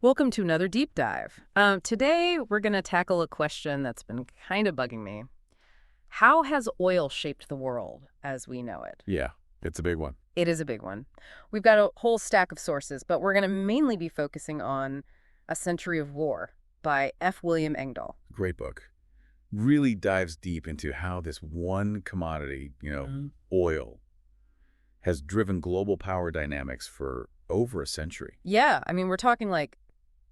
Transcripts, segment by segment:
Welcome to another deep dive. Today, we're going to tackle a question that's been kind of bugging me. How has oil shaped the world as we know it? Yeah, it's a big one. It is a big one. We've got a whole stack of sources, but we're going to mainly be focusing on A Century of War by F. William Engdahl. Great book. Really dives deep into how this one commodity, oil, has driven global power dynamics for over a century. Yeah, I mean, we're talking like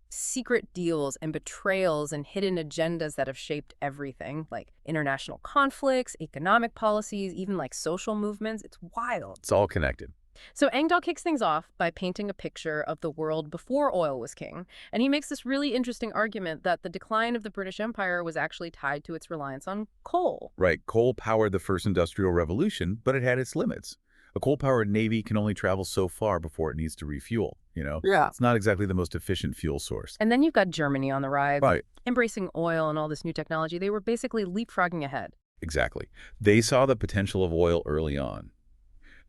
secret deals and betrayals and hidden agendas that have shaped everything, like international conflicts, economic policies, even like social movements. It's wild. It's all connected. So Engdahl kicks things off by painting a picture of the world before oil was king, and he makes this really interesting argument that the decline of the British Empire was actually tied to its reliance on coal. Right, coal powered the first industrial revolution, but it had its limits. A coal-powered navy can only travel so far before it needs to refuel. Yeah. It's not exactly the most efficient fuel source. And then you've got Germany on the rise, Right, embracing oil and all this new technology. They were basically leapfrogging ahead. exactly. They saw the potential of oil early on.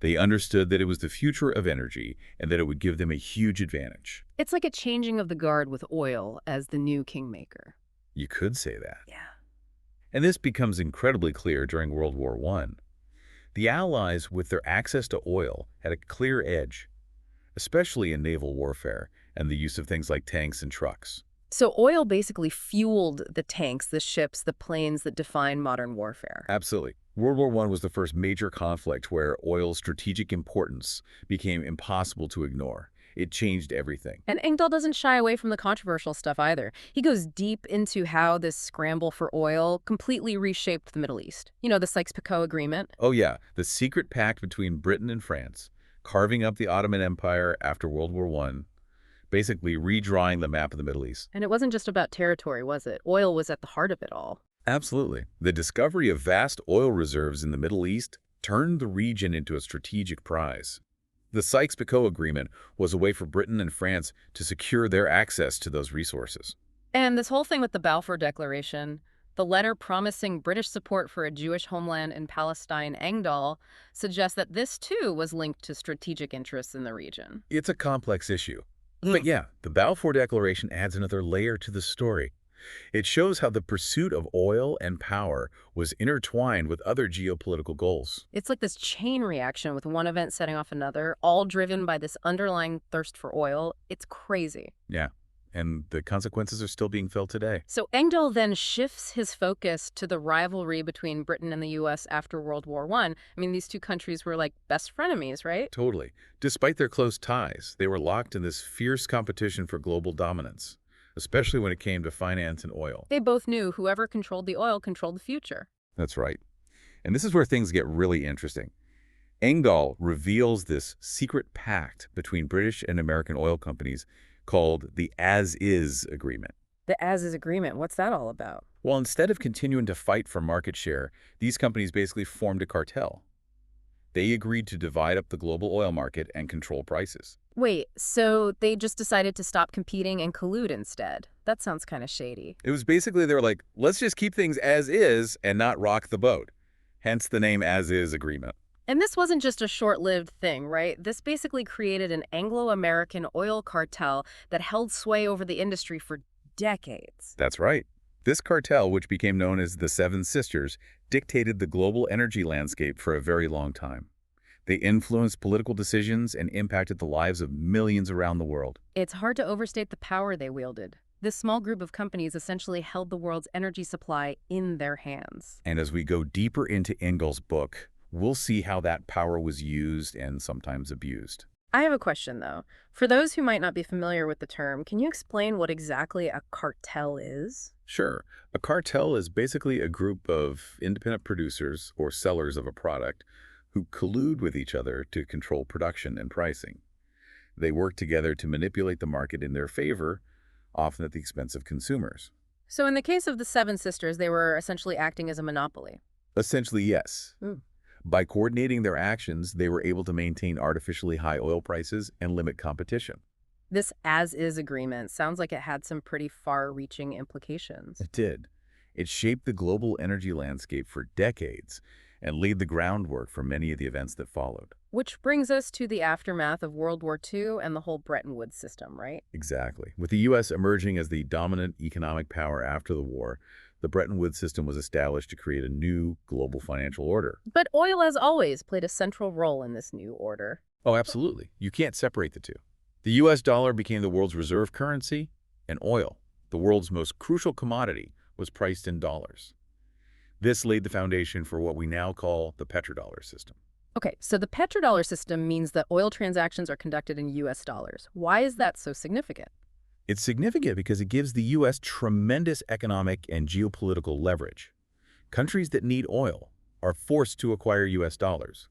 They understood that it was the future of energy and that it would give them a huge advantage. It's like a changing of the guard with oil as the new kingmaker. You could say that. Yeah. And this becomes incredibly clear during World War I. The Allies, with their access to oil, had a clear edge, especially in naval warfare and the use of things like tanks and trucks. So oil basically fueled the tanks, the ships, the planes that define modern warfare. Absolutely. World War I was the first major conflict where oil's strategic importance became impossible to ignore. It changed everything. And Engdahl doesn't shy away from the controversial stuff either. He goes deep into how this scramble for oil completely reshaped the Middle East. You know, the Sykes-Picot Agreement. Oh yeah, the secret pact between Britain and France, carving up the Ottoman Empire after World War I, basically redrawing the map of the Middle East. And it wasn't just about territory, was it? Oil was at the heart of it all. Absolutely. The discovery of vast oil reserves in the Middle East turned the region into a strategic prize. The Sykes-Picot Agreement was a way for Britain and France to secure their access to those resources. And this whole thing with the Balfour Declaration, the letter promising British support for a Jewish homeland in Palestine, Engdahl, suggests that this too was linked to strategic interests in the region. It's a complex issue. But yeah, the Balfour Declaration adds another layer to the story. It shows how the pursuit of oil and power was intertwined with other geopolitical goals. It's like this chain reaction with one event setting off another, all driven by this underlying thirst for oil. It's crazy. Yeah, and the consequences are still being felt today. So Engdahl then shifts his focus to the rivalry between Britain and the U.S. after World War I. I mean, these two countries were like best frenemies, right? Totally. Despite their close ties, they were locked in this fierce competition for global dominance, especially when it came to finance and oil. They both knew whoever controlled the oil controlled the future. That's right. And this is where things get really interesting. Engdahl reveals this secret pact between British and American oil companies called the As-Is Agreement. The as-is agreement, what's that all about? Well, instead of continuing to fight for market share, these companies basically formed a cartel. They agreed to divide up the global oil market and control prices. Wait, so they just decided to stop competing and collude instead? That sounds kind of shady. It was basically, they were like, let's just keep things as is and not rock the boat. Hence the name As-Is Agreement. And this wasn't just a short-lived thing, right? This basically created an Anglo-American oil cartel that held sway over the industry for decades. That's right. This cartel, which became known as the Seven Sisters, dictated the global energy landscape for a very long time. They influenced political decisions and impacted the lives of millions around the world. It's hard to overstate the power they wielded. This small group of companies essentially held the world's energy supply in their hands. And as we go deeper into Engdahl's book, we'll see how that power was used and sometimes abused. I have a question, though. For those who might not be familiar with the term, can you explain what exactly a cartel is? Sure. A cartel is basically a group of independent producers or sellers of a product who collude with each other to control production and pricing. They work together to manipulate the market in their favor, often at the expense of consumers. So in the case of the Seven Sisters, they were essentially acting as a monopoly. Essentially, yes. Mm. By coordinating their actions, they were able to maintain artificially high oil prices and limit competition. This as-is agreement sounds like it had some pretty far-reaching implications. It did. It shaped the global energy landscape for decades, and laid the groundwork for many of the events that followed. Which brings us to the aftermath of World War II and the whole Bretton Woods system, right? Exactly. With the U.S. emerging as the dominant economic power after the war, the Bretton Woods system was established to create a new global financial order. But oil, as always, played a central role in this new order. Oh, absolutely. You can't separate the two. The U.S. dollar became the world's reserve currency, and oil, the world's most crucial commodity, was priced in dollars. This laid the foundation for what we now call the petrodollar system. Okay, so the petrodollar system means that oil transactions are conducted in U.S. dollars. Why is that so significant? It's significant because it gives the U.S. tremendous economic and geopolitical leverage. Countries that need oil are forced to acquire U.S. dollars,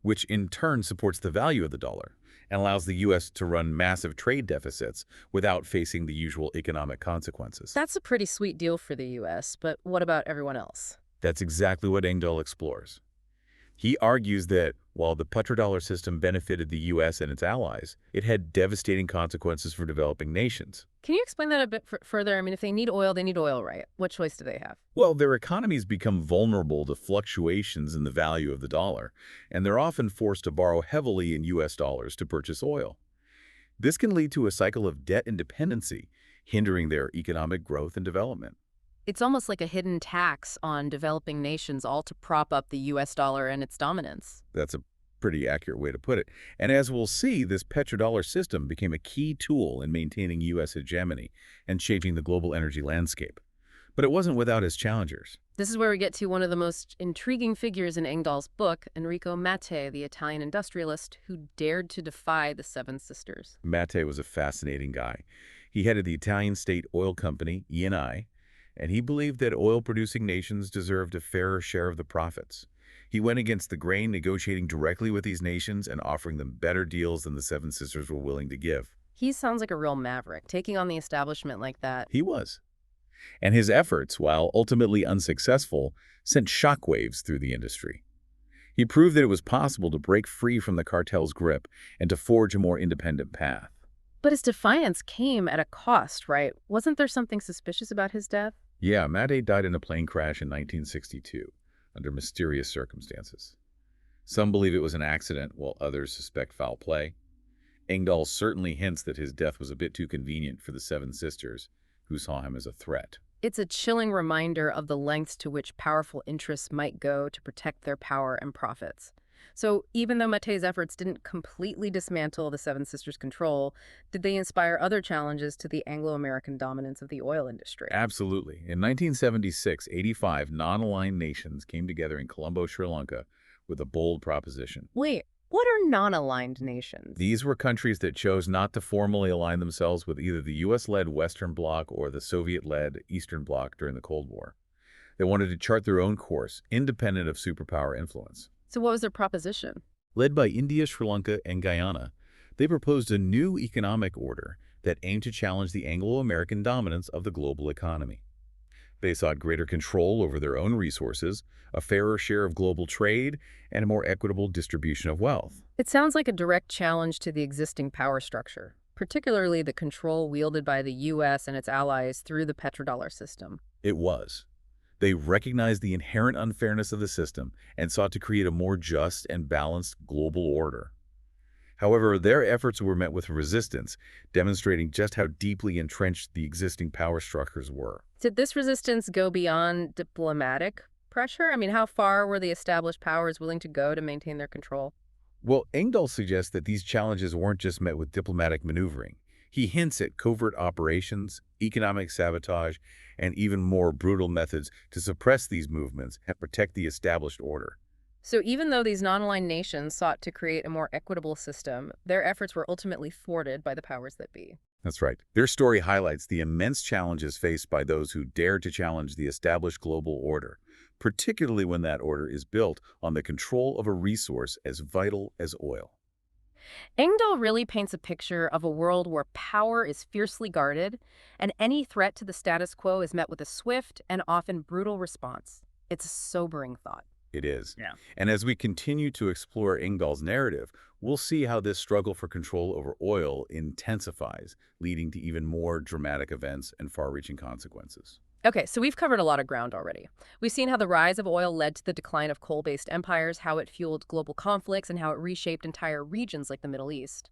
which in turn supports the value of the dollar and allows the U.S. to run massive trade deficits without facing the usual economic consequences. That's a pretty sweet deal for the U.S., but what about everyone else? That's exactly what Engdahl explores. He argues that while the petrodollar system benefited the U.S. and its allies, it had devastating consequences for developing nations. Can you explain that a bit further? I mean, if they need oil, right? What choice do they have? Well, their economies become vulnerable to fluctuations in the value of the dollar, and they're often forced to borrow heavily in U.S. dollars to purchase oil. This can lead to a cycle of debt and dependency, hindering their economic growth and development. It's almost like a hidden tax on developing nations, all to prop up the U.S. dollar and its dominance. That's a pretty accurate way to put it. And as we'll see, this petrodollar system became a key tool in maintaining U.S. hegemony and changing the global energy landscape. But it wasn't without its challengers. This is where we get to one of the most intriguing figures in Engdahl's book, Enrico Mattei, the Italian industrialist who dared to defy the Seven Sisters. Mattei was a fascinating guy. He headed the Italian state oil company, Eni, and he believed that oil-producing nations deserved a fairer share of the profits. He went against the grain, negotiating directly with these nations and offering them better deals than the Seven Sisters were willing to give. He sounds like a real maverick, taking on the establishment like that. He was. And his efforts, while ultimately unsuccessful, sent shockwaves through the industry. He proved that it was possible to break free from the cartel's grip and to forge a more independent path. But his defiance came at a cost, right? Wasn't there something suspicious about his death? Yeah, Mattei died in a plane crash in 1962, under mysterious circumstances. Some believe it was an accident, while others suspect foul play. Engdahl certainly hints that his death was a bit too convenient for the Seven Sisters, who saw him as a threat. It's a chilling reminder of the lengths to which powerful interests might go to protect their power and profits. So even though Mattei's efforts didn't completely dismantle the Seven Sisters' control, did they inspire other challenges to the Anglo-American dominance of the oil industry? Absolutely. In 1976, 85 non-aligned nations came together in Colombo, Sri Lanka, with a bold proposition. Wait, what are non-aligned nations? These were countries that chose not to formally align themselves with either the U.S.-led Western Bloc or the Soviet-led Eastern Bloc during the Cold War. They wanted to chart their own course, independent of superpower influence. So what was their proposition? Led by India, Sri Lanka, and Guyana, they proposed a new economic order that aimed to challenge the Anglo-American dominance of the global economy. They sought greater control over their own resources, a fairer share of global trade, and a more equitable distribution of wealth. It sounds like a direct challenge to the existing power structure, particularly the control wielded by the U.S. and its allies through the petrodollar system. It was. They recognized the inherent unfairness of the system and sought to create a more just and balanced global order. However, their efforts were met with resistance, demonstrating just how deeply entrenched the existing power structures were. Did this resistance go beyond diplomatic pressure? I mean, how far were the established powers willing to go to maintain their control? Well, Engdahl suggests that these challenges weren't just met with diplomatic maneuvering. He hints at covert operations, economic sabotage, and even more brutal methods to suppress these movements and protect the established order. So even though these non-aligned nations sought to create a more equitable system, their efforts were ultimately thwarted by the powers that be. That's right. Their story highlights the immense challenges faced by those who dare to challenge the established global order, particularly when that order is built on the control of a resource as vital as oil. Engdahl really paints a picture of a world where power is fiercely guarded, and any threat to the status quo is met with a swift and often brutal response. It's a sobering thought. It is. Yeah. And as we continue to explore Engdahl's narrative, we'll see how this struggle for control over oil intensifies, leading to even more dramatic events and far-reaching consequences. Okay, so we've covered a lot of ground already. We've seen how the rise of oil led to the decline of coal-based empires, how it fueled global conflicts, and how it reshaped entire regions like the Middle East.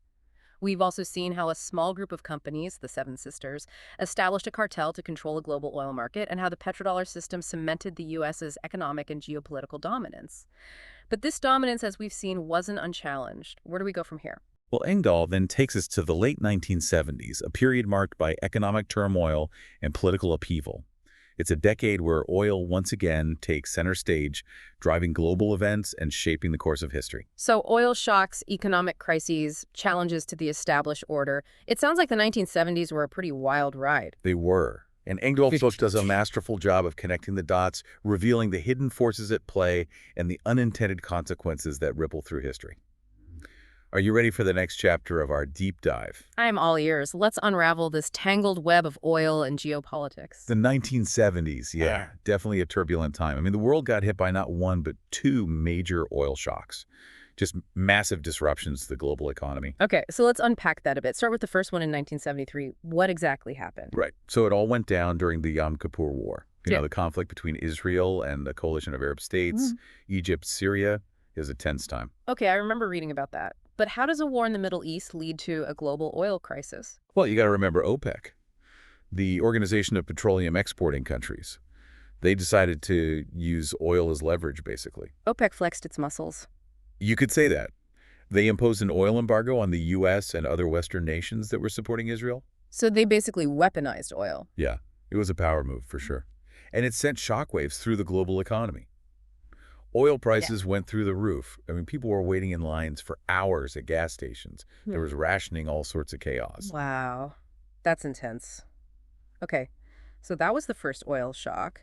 We've also seen how a small group of companies, the Seven Sisters, established a cartel to control a global oil market, and how the petrodollar system cemented the U.S.'s economic and geopolitical dominance. But this dominance, as we've seen, wasn't unchallenged. Where do we go from here? Well, Engdahl then takes us to the late 1970s, a period marked by economic turmoil and political upheaval. It's a decade where oil once again takes center stage, driving global events and shaping the course of history. So oil shocks, economic crises, challenges to the established order. It sounds like the 1970s were a pretty wild ride. They were. And Engdahl's book does a masterful job of connecting the dots, revealing the hidden forces at play and the unintended consequences that ripple through history. Are you ready for the next chapter of our deep dive? I am all ears. Let's unravel this tangled web of oil and geopolitics. The 1970s, yeah, definitely a turbulent time. I mean, the world got hit by not one, but two major oil shocks. Just massive disruptions to the global economy. Okay, so let's unpack that a bit. Start with the first one in 1973. What exactly happened? Right. So it all went down during the Yom Kippur War. You Yeah. know, the conflict between Israel and the coalition of Arab states, Egypt, Syria, is a tense time. Okay, I remember reading about that. But how does a war in the Middle East lead to a global oil crisis? Well, you got to remember OPEC, the Organization of Petroleum Exporting Countries. They decided to use oil as leverage, basically. OPEC flexed its muscles. You could say that. They imposed an oil embargo on the U.S. and other Western nations that were supporting Israel. So they basically weaponized oil. Yeah, it was a power move for sure. And it sent shockwaves through the global economy. Oil prices went through the roof. I mean, people were waiting in lines for hours at gas stations. There was rationing, all sorts of chaos. Wow, that's intense. Okay, so that was the first oil shock.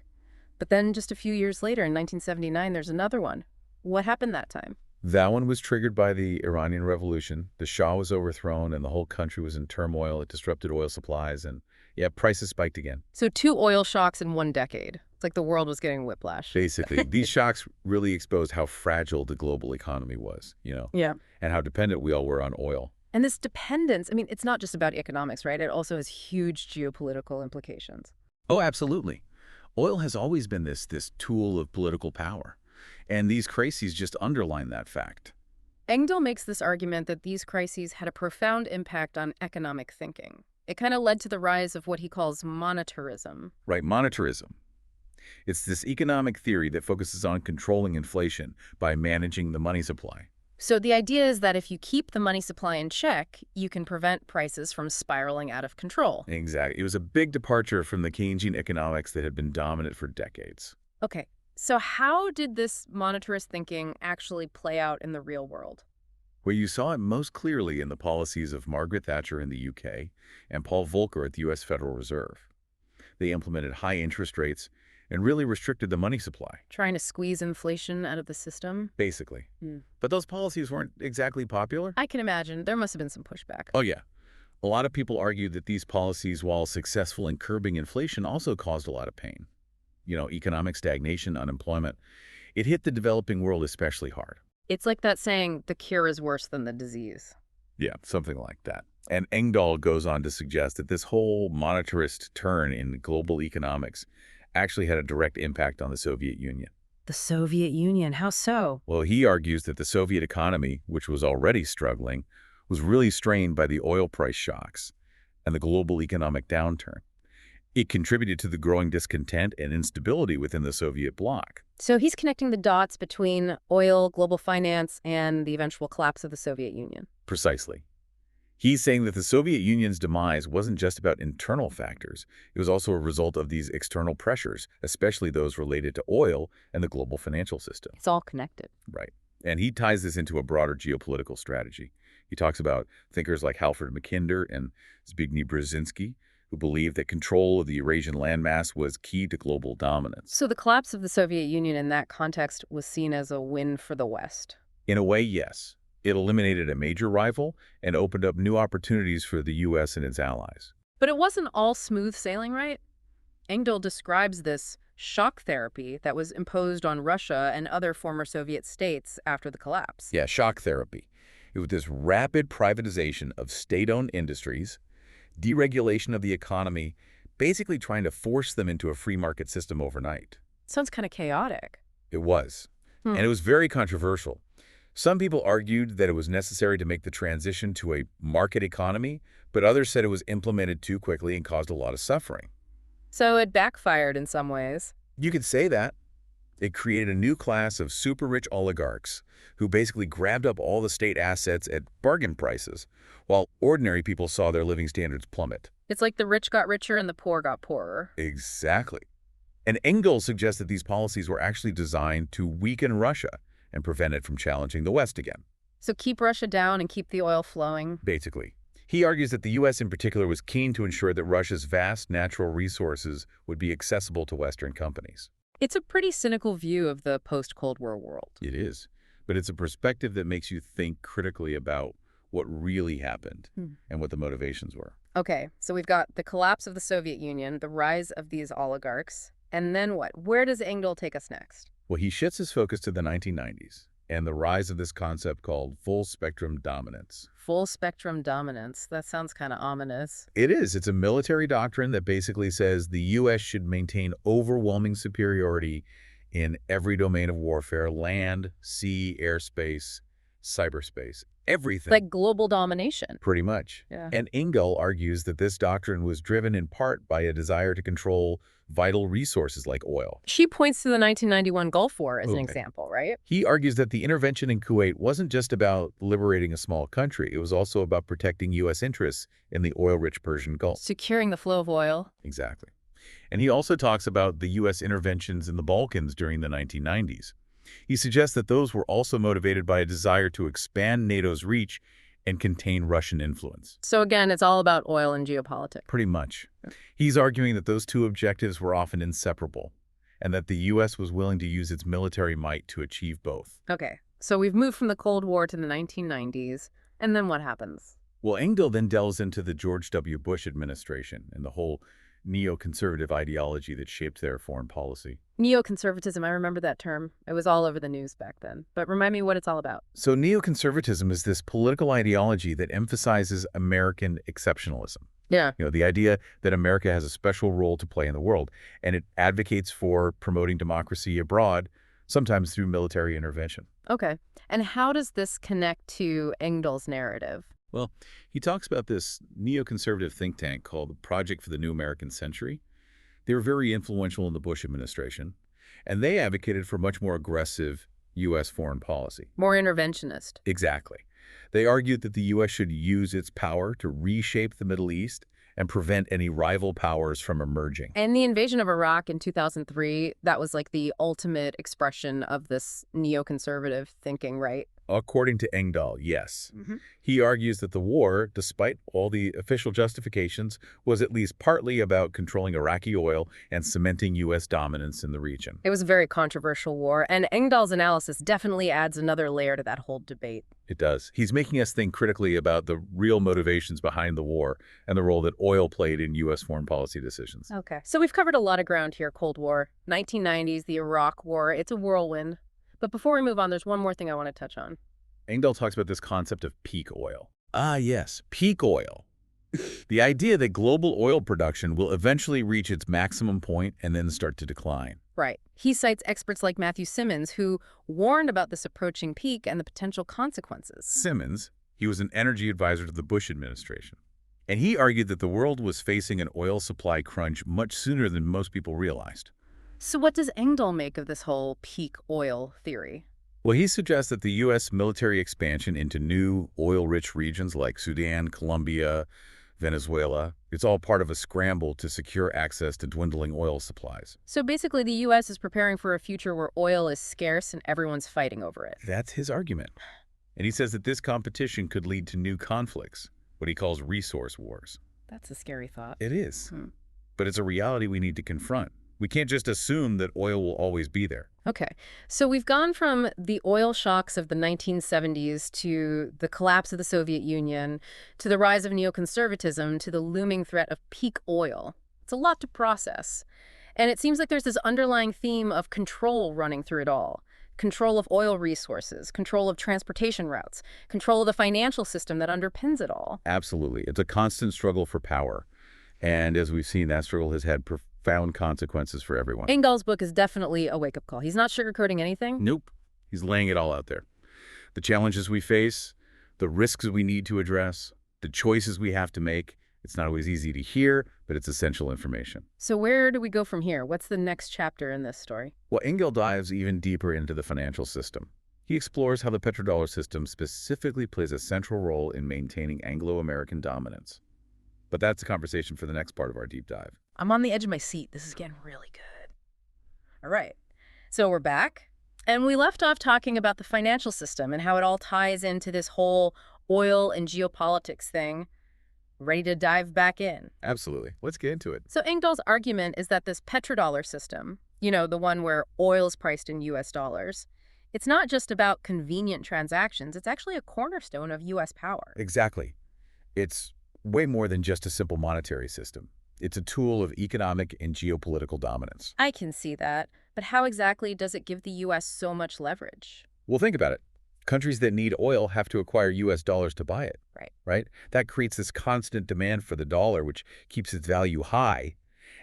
But then just a few years later, in 1979, there's another one. What happened that time? That one was triggered by the Iranian Revolution. The Shah was overthrown and the whole country was in turmoil. It disrupted oil supplies and, yeah, prices spiked again. So two oil shocks in one decade. It's like the world was getting whiplash. Basically, these shocks really exposed how fragile the global economy was, Yeah. and how dependent we all were on oil. And this dependence, I mean, it's not just about economics, right? It also has huge geopolitical implications. Oh, absolutely. Oil has always been this tool of political power, and these crises just underline that fact. Engdahl makes this argument that these crises had a profound impact on economic thinking. It kind of led to the rise of what he calls monetarism. Right, monetarism. It's this economic theory that focuses on controlling inflation by managing the money supply. So the idea is that if you keep the money supply in check, you can prevent prices from spiraling out of control. Exactly. It was a big departure from the Keynesian economics that had been dominant for decades. Okay, so how did this monetarist thinking actually play out in the real world? Where you saw it most clearly in the policies of Margaret Thatcher in the UK and Paul Volcker at the U.S. Federal Reserve. They implemented high interest rates and really restricted the money supply. Trying to squeeze inflation out of the system? Basically. But those policies weren't exactly popular. I can imagine. There must have been some pushback. Oh, yeah. A lot of people argued that these policies, while successful in curbing inflation, also caused a lot of pain. Economic stagnation, unemployment. It hit the developing world especially hard. It's like that saying, the cure is worse than the disease. Yeah, something like that. And Engdahl goes on to suggest that this whole monetarist turn in global economics actually had a direct impact on the Soviet Union. The Soviet Union, how so? Well, he argues that the Soviet economy, which was already struggling, was really strained by the oil price shocks and the global economic downturn. It contributed to the growing discontent and instability within the Soviet bloc. So he's connecting the dots between oil, global finance, and the eventual collapse of the Soviet Union. Precisely. He's saying that the Soviet Union's demise wasn't just about internal factors. It was also a result of these external pressures, especially those related to oil and the global financial system. It's all connected. Right. And he ties this into a broader geopolitical strategy. He talks about thinkers like Halford Mackinder and Zbigniew Brzezinski, who believed that control of the Eurasian landmass was key to global dominance. So the collapse of the Soviet Union in that context was seen as a win for the West. In a way, yes. It eliminated a major rival and opened up new opportunities for the U.S. and its allies. But it wasn't all smooth sailing, right? Engdahl describes this shock therapy that was imposed on Russia and other former Soviet states after the collapse. Yeah, shock therapy. It was this rapid privatization of state-owned industries, deregulation of the economy, basically trying to force them into a free market system overnight. Sounds kind of chaotic. It was. Hmm. And it was very controversial. Some people argued that it was necessary to make the transition to a market economy, but others said it was implemented too quickly and caused a lot of suffering. So it backfired in some ways. You could say that. It created a new class of super-rich oligarchs who basically grabbed up all the state assets at bargain prices, while ordinary people saw their living standards plummet. It's like the rich got richer and the poor got poorer. Exactly. And Engdahl suggests that these policies were actually designed to weaken Russia and prevent it from challenging the West again. So keep Russia down and keep the oil flowing. Basically. He argues that the U.S. in particular was keen to ensure that Russia's vast natural resources would be accessible to Western companies. It's a pretty cynical view of the post-Cold War world. It is. But it's a perspective that makes you think critically about what really happened and what the motivations were. Okay, so we've got the collapse of the Soviet Union, the rise of these oligarchs, and then what? Where does Engdahl take us next? Well, he shifts his focus to the 1990s and the rise of this concept called full-spectrum dominance. Full-spectrum dominance. That sounds kind of ominous. It is. It's a military doctrine that basically says the U.S. should maintain overwhelming superiority in every domain of warfare: land, sea, airspace, cyberspace, everything. Like global domination. Pretty much. Yeah. And Engdahl argues that this doctrine was driven in part by a desire to control vital resources like oil. She points to the 1991 Gulf War as an Okay. example, right? He argues that the intervention in Kuwait wasn't just about liberating a small country. It was also about protecting U.S. interests in the oil-rich Persian Gulf. Securing the flow of oil. Exactly. And he also talks about the U.S. interventions in the Balkans during the 1990s. He suggests that those were also motivated by a desire to expand NATO's reach and contain Russian influence. So again, it's all about oil and geopolitics. Pretty much. He's arguing that those two objectives were often inseparable, and that the U.S. was willing to use its military might to achieve both. Okay, so we've moved from the Cold War to the 1990s, and then what happens? Well, Engdahl then delves into the George W. Bush administration and the whole neoconservative ideology that shaped their foreign policy. Neoconservatism, I remember that term. It was all over the news back then. But remind me what it's all about. So neoconservatism is this political ideology that emphasizes American exceptionalism. Yeah. The idea that America has a special role to play in the world, and it advocates for promoting democracy abroad, sometimes through military intervention. Okay. And how does this connect to Engdahl's narrative? Well, he talks about this neoconservative think tank called the Project for the New American Century. They were very influential in the Bush administration, and they advocated for much more aggressive U.S. foreign policy. More interventionist. Exactly. They argued that the U.S. should use its power to reshape the Middle East and prevent any rival powers from emerging. And the invasion of Iraq in 2003, that was like the ultimate expression of this neoconservative thinking, right? According to Engdahl, yes. He argues that the war, despite all the official justifications, was at least partly about controlling Iraqi oil and cementing U.S. dominance in the region. It was a very controversial war, and Engdahl's analysis definitely adds another layer to that whole debate. It does. He's making us think critically about the real motivations behind the war and the role that oil played in U.S. foreign policy decisions. Okay. So we've covered a lot of ground here. Cold War, 1990s, the Iraq War. It's a whirlwind. But before we move on, there's one more thing I want to touch on. Engdahl talks about this concept of peak oil. Ah, yes, peak oil. The idea that global oil production will eventually reach its maximum point and then start to decline. Right. He cites experts like Matthew Simmons, who warned about this approaching peak and the potential consequences. Simmons, he was an energy advisor to the Bush administration. And he argued that the world was facing an oil supply crunch much sooner than most people realized. So what does Engdahl make of this whole peak oil theory? Well, he suggests that the U.S. military expansion into new oil-rich regions like Sudan, Colombia, Venezuela, it's all part of a scramble to secure access to dwindling oil supplies. So basically, the U.S. is preparing for a future where oil is scarce and everyone's fighting over it. That's his argument. And he says that this competition could lead to new conflicts, what he calls resource wars. That's a scary thought. It is. But it's a reality we need to confront. We can't just assume that oil will always be there. Okay, so we've gone from the oil shocks of the 1970s to the collapse of the Soviet Union to the rise of neoconservatism to the looming threat of peak oil. It's a lot to process. And it seems like there's this underlying theme of control running through it all. Control of oil resources, control of transportation routes, control of the financial system that underpins it all. Absolutely. It's a constant struggle for power. And as we've seen, that struggle has had profound consequences for everyone. Engdahl's book is definitely a wake-up call. He's not sugarcoating anything. Nope. He's laying it all out there. The challenges we face, the risks we need to address, the choices we have to make. It's not always easy to hear, but it's essential information. So where do we go from here? What's the next chapter in this story? Well, Engdahl dives even deeper into the financial system. He explores how the petrodollar system specifically plays a central role in maintaining Anglo-American dominance. But that's a conversation for the next part of our deep dive. I'm on the edge of my seat. This is getting really good. All right. So we're back, and we left off talking about the financial system and how it all ties into this whole oil and geopolitics thing. Ready to dive back in? Absolutely. Let's get into it. So Engdahl's argument is that this petrodollar system, the one where oil is priced in U.S. dollars, it's not just about convenient transactions. It's actually a cornerstone of U.S. power. Exactly. It's way more than just a simple monetary system. It's a tool of economic and geopolitical dominance. I can see that, but how exactly does it give the U.S. so much leverage? Well, think about it. Countries that need oil have to acquire U.S. dollars to buy it. Right? That creates this constant demand for the dollar, which keeps its value high.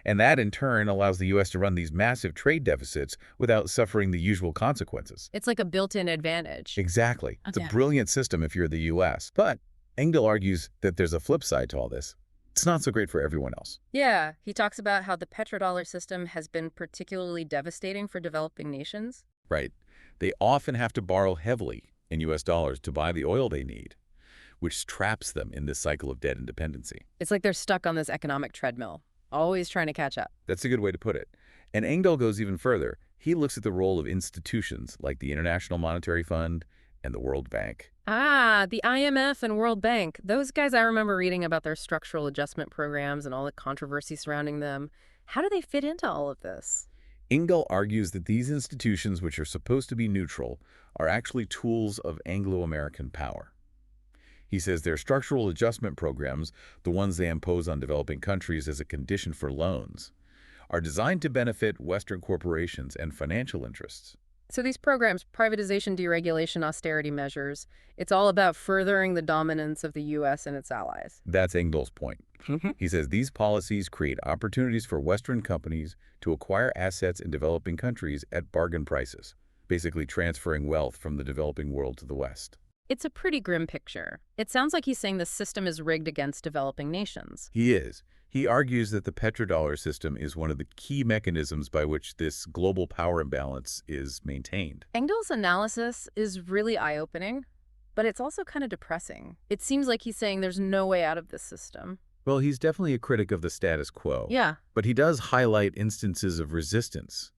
And that, in turn, allows the U.S. to run these massive trade deficits without suffering the usual consequences. It's like a built-in advantage. Exactly. It's a brilliant system if you're the U.S. But Engdahl argues that there's a flip side to all this. It's not so great for everyone else. Yeah, he talks about how the petrodollar system has been particularly devastating for developing nations. Right. They often have to borrow heavily in U.S. dollars to buy the oil they need, which traps them in this cycle of debt and dependency. It's like they're stuck on this economic treadmill, always trying to catch up. That's a good way to put it. And Engdahl goes even further. He looks at the role of institutions like the International Monetary Fund and the World Bank. Ah, the IMF and World Bank. Those guys, I remember reading about their structural adjustment programs and all the controversy surrounding them. How do they fit into all of this? Engdahl argues that these institutions, which are supposed to be neutral, are actually tools of Anglo-American power. He says their structural adjustment programs, the ones they impose on developing countries as a condition for loans, are designed to benefit Western corporations and financial interests. So these programs, privatization, deregulation, austerity measures, it's all about furthering the dominance of the U.S. and its allies. That's Engdahl's point. He says these policies create opportunities for Western companies to acquire assets in developing countries at bargain prices, basically transferring wealth from the developing world to the West. It's a pretty grim picture. It sounds like he's saying the system is rigged against developing nations. He is. He argues that the petrodollar system is one of the key mechanisms by which this global power imbalance is maintained. Engdahl's analysis is really eye-opening, but it's also kind of depressing. It seems like he's saying there's no way out of this system. Well, he's definitely a critic of the status quo. Yeah. But he does highlight instances of resistance.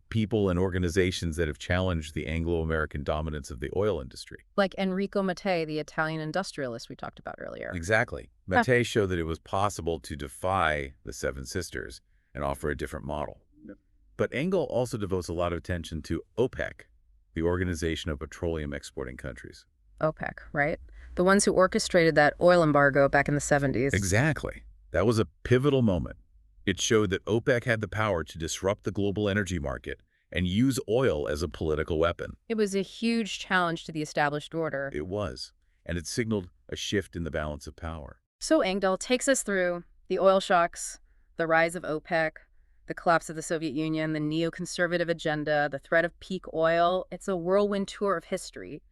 People and organizations that have challenged the Anglo-American dominance of the oil industry. Like Enrico Mattei, the Italian industrialist we talked about earlier. Exactly. Mattei showed that it was possible to defy the Seven Sisters and offer a different model. But Engdahl also devotes a lot of attention to OPEC, the Organization of Petroleum Exporting Countries. OPEC, right? The ones who orchestrated that oil embargo back in the 70s. Exactly. That was a pivotal moment. It showed that OPEC had the power to disrupt the global energy market and use oil as a political weapon. It was a huge challenge to the established order. It was, and it signaled a shift in the balance of power. So Engdahl takes us through the oil shocks, the rise of OPEC, the collapse of the Soviet Union, the neoconservative agenda, the threat of peak oil. It's a whirlwind tour of history.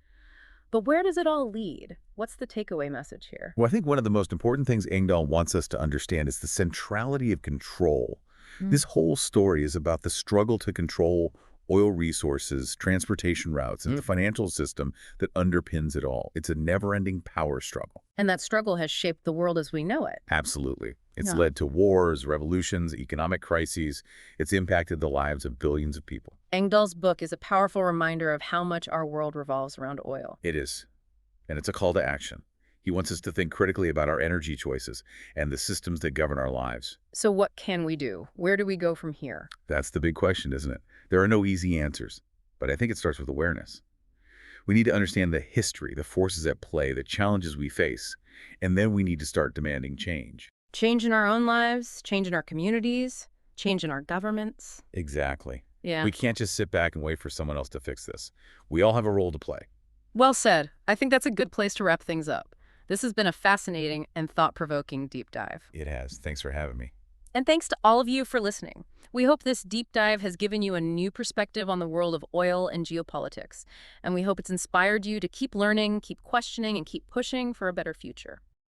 But where does it all lead? What's the takeaway message here? Well, I think one of the most important things Engdahl wants us to understand is the centrality of control. This whole story is about the struggle to control oil resources, transportation routes, and the financial system that underpins it all. It's a never-ending power struggle. And that struggle has shaped the world as we know it. Absolutely. It's led to wars, revolutions, economic crises. It's impacted the lives of billions of people. Engdahl's book is a powerful reminder of how much our world revolves around oil. It is. And it's a call to action. He wants us to think critically about our energy choices and the systems that govern our lives. So what can we do? Where do we go from here? That's the big question, isn't it? There are no easy answers, but I think it starts with awareness. We need to understand the history, the forces at play, the challenges we face, and then we need to start demanding change. Change in our own lives, change in our communities, change in our governments. Exactly. Yeah. We can't just sit back and wait for someone else to fix this. We all have a role to play. Well said. I think that's a good place to wrap things up. This has been a fascinating and thought-provoking deep dive. It has. Thanks for having me. And thanks to all of you for listening. We hope this deep dive has given you a new perspective on the world of oil and geopolitics. And we hope it's inspired you to keep learning, keep questioning, and keep pushing for a better future.